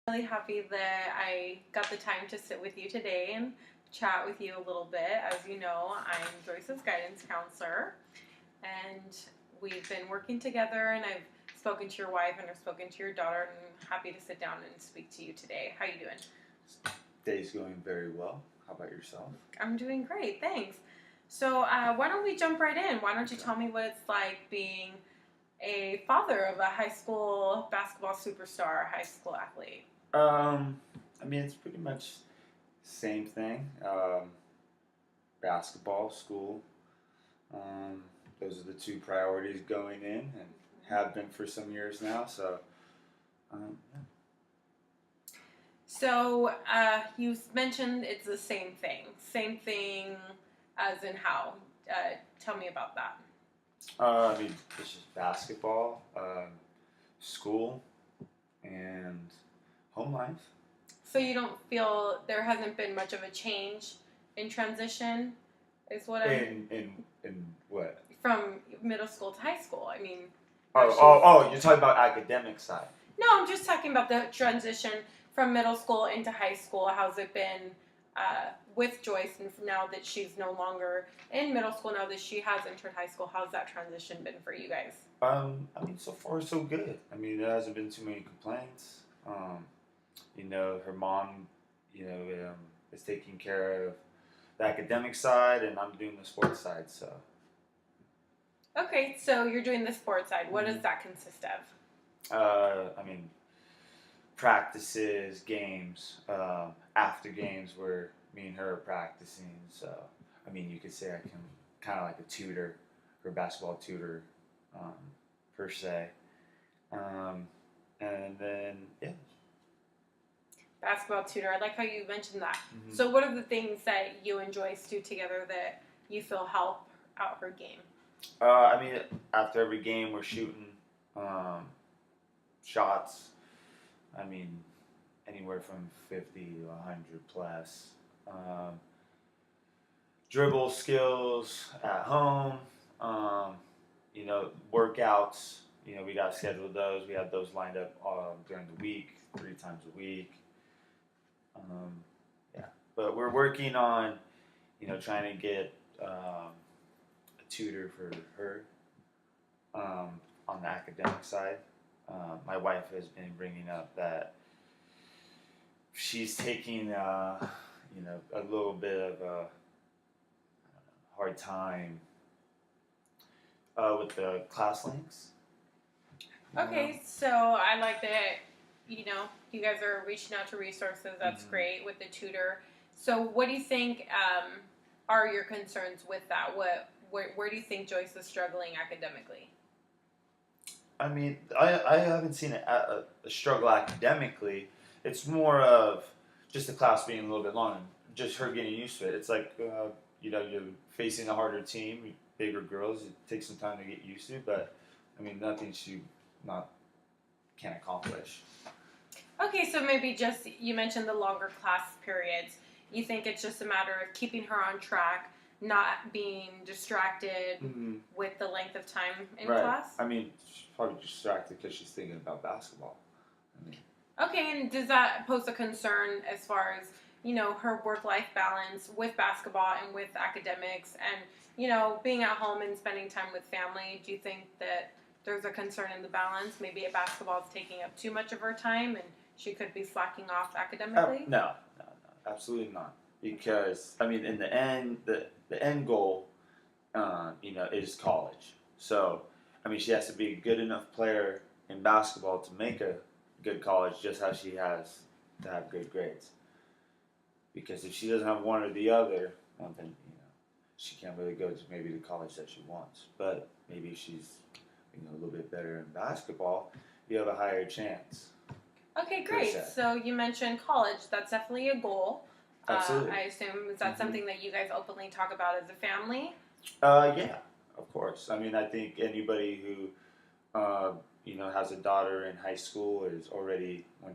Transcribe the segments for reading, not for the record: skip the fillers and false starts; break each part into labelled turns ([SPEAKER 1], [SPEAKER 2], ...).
[SPEAKER 1] Really happy that I got the time to sit with you today and chat with you a little bit. As you know, I'm Joyce's guidance counselor, and we've been working together, and I've spoken to your wife and I've spoken to your daughter, and I'm happy to sit down and speak to you today. How you doing?
[SPEAKER 2] Day's going very well. How about yourself?
[SPEAKER 1] I'm doing great, thanks. So why don't we jump right in? Why don't you tell me what it's like being a father of a high school basketball superstar, high school athlete?
[SPEAKER 2] It's pretty much same thing. Basketball, school. Um, those are the two priorities going in, and have been for some years now. So, yeah.
[SPEAKER 1] So you mentioned it's the same thing. Same thing as in how? Tell me about that.
[SPEAKER 2] It's just basketball, school, and home life.
[SPEAKER 1] So you don't feel there hasn't been much of a change in transition, is what
[SPEAKER 2] In what?
[SPEAKER 1] from middle school to high school. I mean,
[SPEAKER 2] You're talking about academic side.
[SPEAKER 1] no, I'm just talking about the transition from middle school into high school. How's it been with Joyce, and now that she's no longer in middle school, now that she has entered high school, how's that transition been for you guys?
[SPEAKER 2] So far so good. There hasn't been too many complaints. Her mom, is taking care of the academic side, and I'm doing the sports side. So.
[SPEAKER 1] Okay, so you're doing the sports side. What does that consist of?
[SPEAKER 2] Practices, games, after games where me and her are practicing. So, you could say I can kind of like a tutor, or basketball tutor, per se. And then, yeah.
[SPEAKER 1] Basketball tutor. I like how you mentioned that.
[SPEAKER 2] Mm-hmm.
[SPEAKER 1] So what are the things that you and Joyce do together that you feel help out her game?
[SPEAKER 2] After every game we're shooting shots. Anywhere from 50 to 100 plus. Dribble skills at home. Workouts. We got to schedule those. We have those lined up during the week, 3 times a week. But we're working on, trying to get a tutor for her on the academic side. My wife has been bringing up that she's taking, a little bit of a hard time with the class links.
[SPEAKER 1] Okay, so I like that, you guys are reaching out to resources. That's great with the tutor. So what do you think are your concerns with that? Where do you think Joyce is struggling academically?
[SPEAKER 2] I haven't seen a struggle academically. It's more of just the class being a little bit long, just her getting used to it. It's like, you're facing a harder team, bigger girls. It takes some time to get used to, but nothing she can't accomplish.
[SPEAKER 1] Okay, so maybe just, you mentioned the longer class periods. You think it's just a matter of keeping her on track, not being distracted with the length of time in class?
[SPEAKER 2] She's probably distracted because she's thinking about basketball.
[SPEAKER 1] Okay, and does that pose a concern as far as, her work-life balance with basketball and with academics and, being at home and spending time with family? Do you think that there's a concern in the balance? Maybe basketball is taking up too much of her time and she could be slacking off academically?
[SPEAKER 2] No, absolutely not. Because, in the end, the end goal, is college. So, she has to be a good enough player in basketball to make a good college, just how she has to have good grades. Because if she doesn't have one or the other, well, then, she can't really go to maybe the college that she wants. But maybe if she's, a little bit better in basketball, you have a higher chance.
[SPEAKER 1] Okay, great. So you mentioned college. That's definitely a goal.
[SPEAKER 2] Absolutely.
[SPEAKER 1] I assume, is that something that you guys openly talk about as a family?
[SPEAKER 2] Yeah, of course. I think anybody who, has a daughter in high school is already, when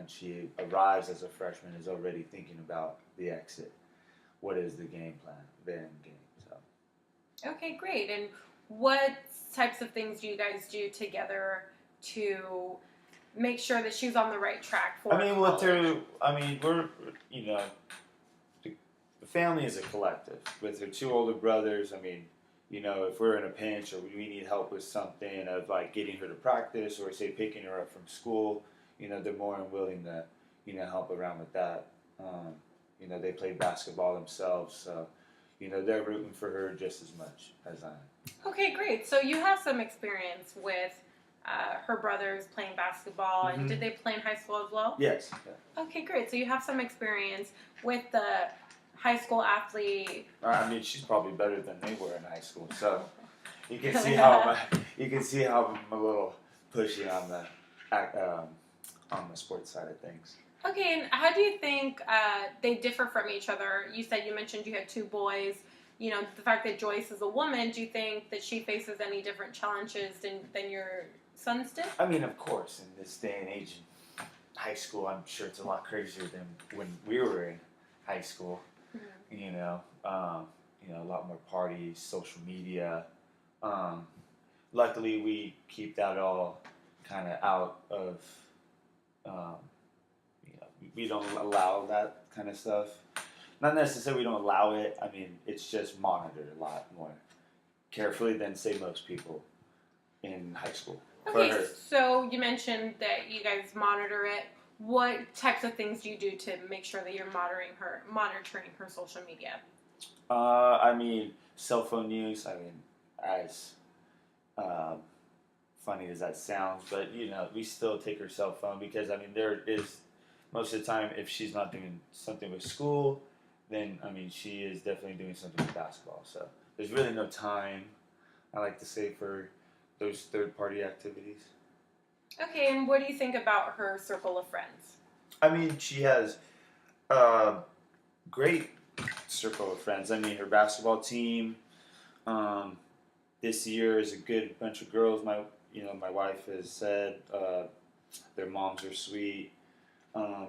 [SPEAKER 2] she arrives as a freshman, is already thinking about the exit. What is the game plan, the end game? So.
[SPEAKER 1] Okay, great. And what types of things do you guys do together to make sure that she's on the right track for
[SPEAKER 2] I mean,
[SPEAKER 1] college.
[SPEAKER 2] we're, the family is a collective. With her two older brothers, if we're in a pinch or we need help with something of like getting her to practice or say picking her up from school, they're more than willing to, help around with that. They play basketball themselves, so, they're rooting for her just as much as I am.
[SPEAKER 1] Okay, great. So you have some experience with her brothers playing basketball, and did they play in high school as well?
[SPEAKER 2] Yes. Yeah.
[SPEAKER 1] Okay, great. So you have some experience with the high school athlete.
[SPEAKER 2] She's probably better than they were in high school, so you can see how I'm a little pushy on the sports side of things.
[SPEAKER 1] Okay, and how do you think they differ from each other? You mentioned you had two boys. The fact that Joyce is a woman, do you think that she faces any different challenges than your sons did?
[SPEAKER 2] Of course, in this day and age in high school, I'm sure it's a lot crazier than when we were in high school. Mm-hmm. A lot more parties, social media. Luckily, we keep that all kind of out of. We don't allow that kind of stuff. Not necessarily we don't allow it. It's just monitored a lot more carefully than, say, most people in high school.
[SPEAKER 1] Okay, so you mentioned that you guys monitor it. What types of things do you do to make sure that you're monitoring her social media?
[SPEAKER 2] Cell phone use. As funny as that sounds, but we still take her cell phone because there is most of the time if she's not doing something with school, then she is definitely doing something with basketball. So there's really no time, I like to say, for those third-party activities.
[SPEAKER 1] Okay, and what do you think about her circle of friends?
[SPEAKER 2] She has a great circle of friends. Her basketball team this year is a good bunch of girls. My wife has said their moms are sweet.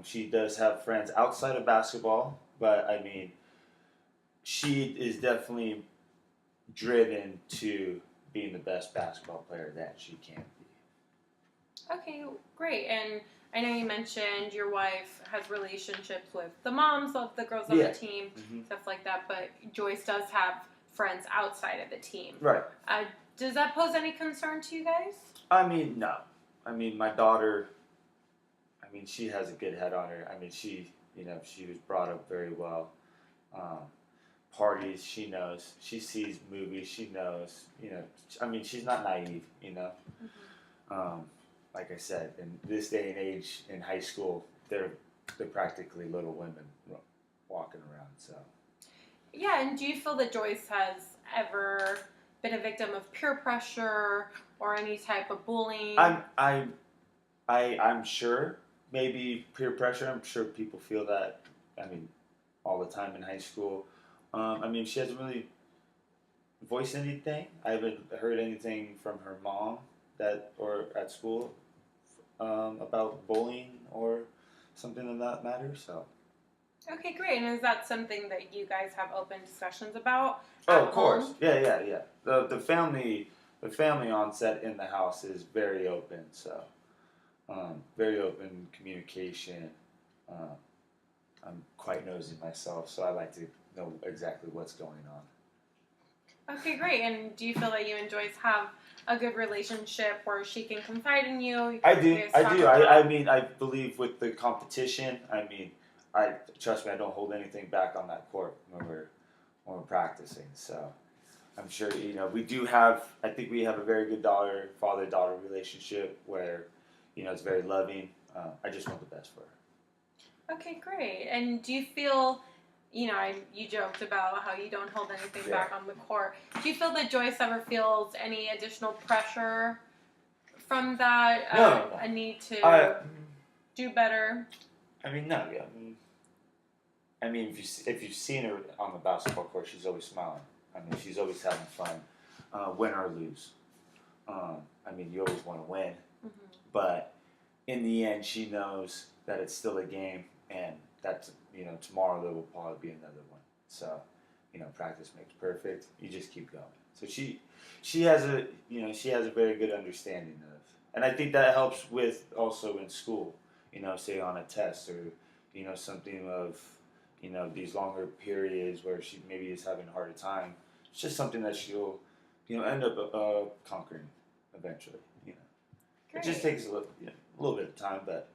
[SPEAKER 2] She does have friends outside of basketball, but she is definitely driven to being the best basketball player that she can be.
[SPEAKER 1] Okay, great. And I know you mentioned your wife has relationships with the moms of the girls on the team, stuff like that, but Joyce does have friends outside of the team.
[SPEAKER 2] Right.
[SPEAKER 1] Does that pose any concern to you guys?
[SPEAKER 2] No. My daughter, she has a good head on her. She was brought up very well. Parties, she knows. She sees movies, she knows. She's not naive, Like I said, in this day and age in high school, they're practically little women walking around. So.
[SPEAKER 1] Yeah, and do you feel that Joyce has ever been a victim of peer pressure or any type of bullying?
[SPEAKER 2] I'm sure. Maybe peer pressure. I'm sure people feel that. All the time in high school. She hasn't really voiced anything. I haven't heard anything from her mom or at school about bullying or something of that matter. So.
[SPEAKER 1] Okay, great. And is that something that you guys have open discussions about?
[SPEAKER 2] Oh, of course. Home? Yeah. The family on set in the house is very open. So. Very open communication. I'm quite nosy myself, so I like to know exactly what's going on.
[SPEAKER 1] Okay, great. And do you feel that you and Joyce have a good relationship where she can confide in you?
[SPEAKER 2] I do. I believe with the competition, trust me, I don't hold anything back on that court when we're practicing. So I'm sure we do have. I think we have a very good father-daughter relationship where. It's very loving. I just want the best for her.
[SPEAKER 1] Okay, great. And do you feel, you joked about how you don't hold anything back on the court. Do you feel that Joyce ever feels any additional pressure from that?
[SPEAKER 2] No.
[SPEAKER 1] A need to do better?
[SPEAKER 2] No. Yeah. If you've seen her on the basketball court, she's always smiling. She's always having fun, win or lose. You always want to win. But in the end, she knows that it's still a game, and that tomorrow there will probably be another one. So, practice makes perfect. You just keep going. So she has a very good understanding And I think that helps with also in school, say on a test or, something of, these longer periods where she maybe is having a harder time. It's just something that she'll, end up conquering eventually. It just takes a little bit of time, but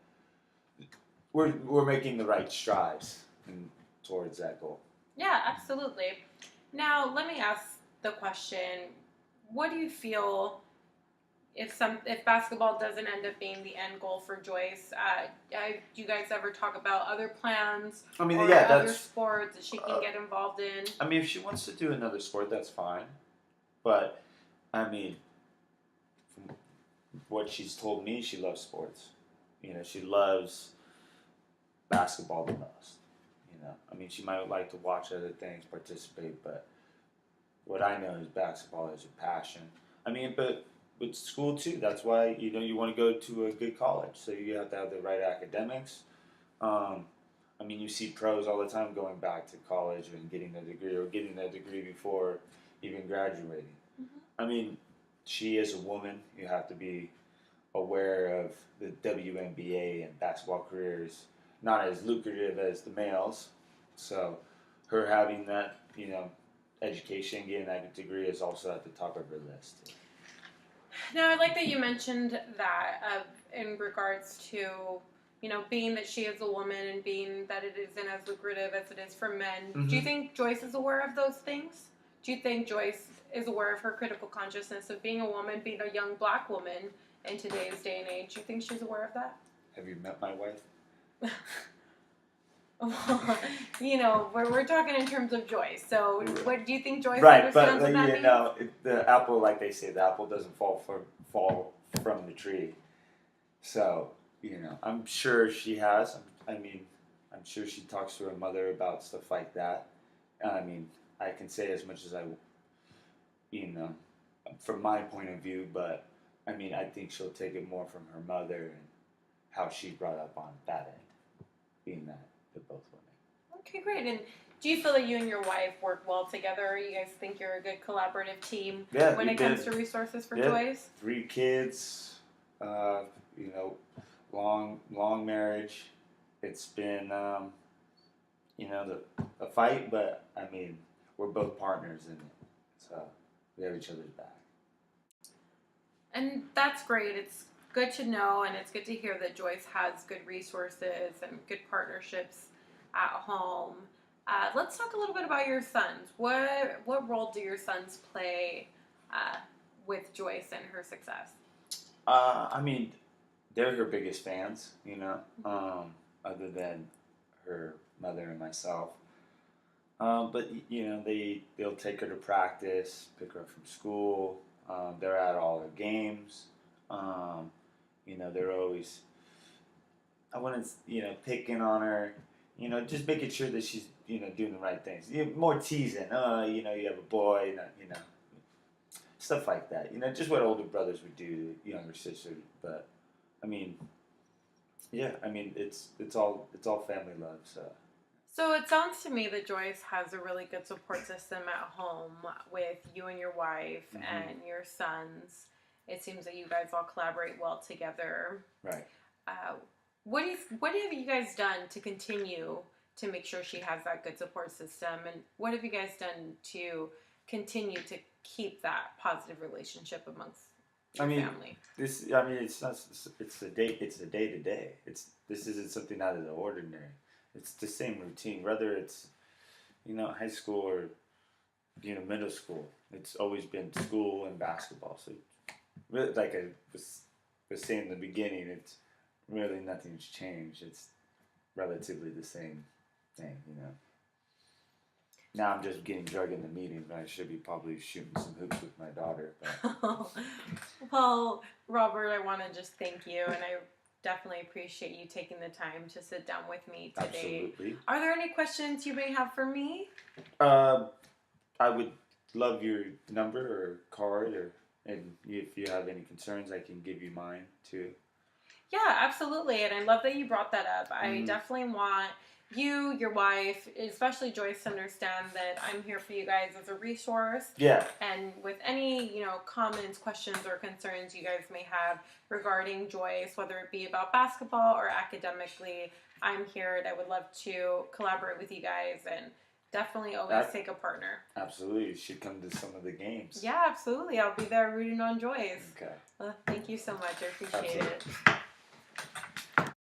[SPEAKER 2] we're making the right strides towards that goal.
[SPEAKER 1] Yeah, absolutely. Now, let me ask the question: what do you feel if basketball doesn't end up being the end goal for Joyce? Do you guys ever talk about other plans or other sports that she can get involved in?
[SPEAKER 2] I mean, if she wants to do another sport, that's fine. But I mean, from what she's told me, she loves sports. She loves basketball the most. I mean, she might like to watch other things, participate, but what I know is basketball is her passion. I mean, but with school too, that's why you want to go to a good college, so you have to have the right academics. I mean, you see pros all the time going back to college and getting a degree or getting that degree before even graduating.
[SPEAKER 1] Mm-hmm.
[SPEAKER 2] I mean, she as a woman, you have to be aware of the WNBA and basketball careers not as lucrative as the males. So her having that, education, getting that degree is also at the top of her list.
[SPEAKER 1] Now, I like that you mentioned that in regards to, being that she is a woman and being that it isn't as lucrative as it is for men. Mm-hmm. Do you think Joyce is aware of those things? Do you think Joyce is aware of her critical consciousness of being a woman, being a young black woman in today's day and age? Do you think she's aware of that?
[SPEAKER 2] Have you met my wife?
[SPEAKER 1] We're talking in terms of Joyce. So, what do you think Joyce
[SPEAKER 2] understands
[SPEAKER 1] what that
[SPEAKER 2] means? The apple, like they say, the apple doesn't fall from the tree. So, I'm sure she has. I'm sure she talks to her mother about stuff like that. I mean, I can say as much as from my point of view, but I mean, I think she'll take it more from her mother and how she's brought up on that end, being that they're both women.
[SPEAKER 1] Okay, great. And do you feel that you and your wife work well together? You guys think you're a good collaborative team when it comes to resources for Joyce?
[SPEAKER 2] 3 kids, long marriage. It's been, a fight, but I mean, we're both partners in it, so we have each other's back.
[SPEAKER 1] And that's great. It's good to know, and it's good to hear that Joyce has good resources and good partnerships at home. Let's talk a little bit about your sons. What role do your sons play with Joyce and her success?
[SPEAKER 2] I mean, they're her biggest fans, other than her mother and myself. But they'll take her to practice, pick her up from school. They're at all her games. They're always, I want to, picking on her. Just making sure that she's, doing the right things. More teasing. You have a boy. Stuff like that. Just what older brothers would do to younger sisters. But I mean, yeah. I mean, it's all family love.
[SPEAKER 1] So it sounds to me that Joyce has a really good support system at home with you and your wife and your sons. It seems that you guys all collaborate well together.
[SPEAKER 2] Right.
[SPEAKER 1] What have you guys done to continue to make sure she has that good support system, and what have you guys done to continue to keep that positive relationship amongst your family?
[SPEAKER 2] It's the day to day. This isn't something out of the ordinary. It's the same routine, whether it's high school or middle school. It's always been school and basketball. So really, like I was saying in the beginning, it's really nothing's changed. It's relatively the same thing, Now I'm just getting drugged into meetings, but I should be probably shooting some hoops with my daughter. But.
[SPEAKER 1] Well, Robert, I want to just thank you, and I definitely appreciate you taking the time to sit down with me today.
[SPEAKER 2] Absolutely.
[SPEAKER 1] Are there any questions you may have for me?
[SPEAKER 2] I would love your number or card, and if you have any concerns, I can give you mine too.
[SPEAKER 1] Yeah, absolutely. And I love that you brought that up. I
[SPEAKER 2] Mhm.
[SPEAKER 1] definitely want you, your wife, especially Joyce, to understand that I'm here for you guys as a resource.
[SPEAKER 2] Yeah.
[SPEAKER 1] And with any, comments, questions, or concerns you guys may have regarding Joyce, whether it be about basketball or academically, I'm here and I would love to collaborate with you guys and definitely always take a partner.
[SPEAKER 2] Absolutely. You should come to some of the games.
[SPEAKER 1] Yeah, absolutely. I'll be there rooting on Joyce.
[SPEAKER 2] Okay.
[SPEAKER 1] Well, thank you so much. I appreciate
[SPEAKER 2] Absolutely.
[SPEAKER 1] it.